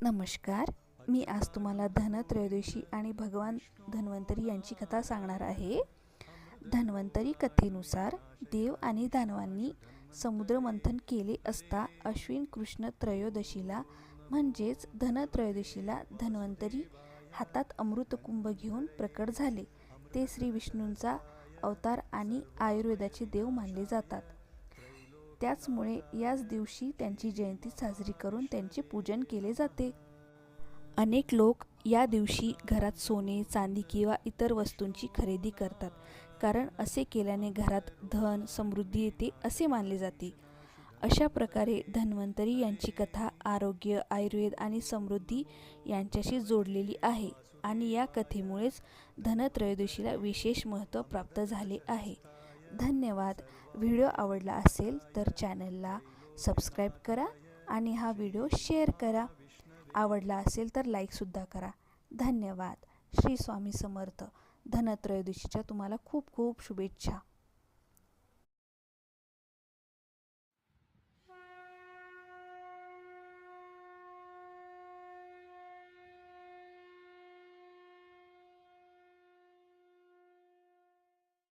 नमस्कार. मी आज तुम्हाला धनत्रयोदशी आणि भगवान धन्वंतरी यांची कथा सांगणार आहे. धन्वंतरी कथेनुसार देव आणि दानवांनी समुद्रमंथन केले असता अश्विन कृष्ण त्रयोदशीला म्हणजेच धनत्रयोदशीला धन्वंतरी हातात अमृतकुंभ घेऊन प्रकट झाले. ते श्री विष्णूंचा अवतार आणि आयुर्वेदाचे देव मानले जातात. त्याचमुळे याच दिवशी त्यांची जयंती साजरी करून त्यांचे पूजन केले जाते. अनेक लोक या दिवशी घरात सोने, चांदी किंवा इतर वस्तूंची खरेदी करतात, कारण असे केल्याने घरात धन, समृद्धी येते असे मानले जाते. अशा प्रकारे धन्वंतरी यांची कथा आरोग्य, आयुर्वेद आणि समृद्धी यांच्याशी जोडलेली आहे आणि या कथेमुळेच धनत्रयोदशीला विशेष महत्त्व प्राप्त झाले आहे. धन्यवाद. व्हिडिओ आवडला असेल तर चॅनलला सबस्क्राईब करा आणि हा व्हिडिओ शेअर करा. आवडला असेल तर लाईकसुद्धा करा. धन्यवाद. श्री स्वामी समर्थ. धनत्रयोदशीच्या तुम्हाला खूप खूप शुभेच्छा.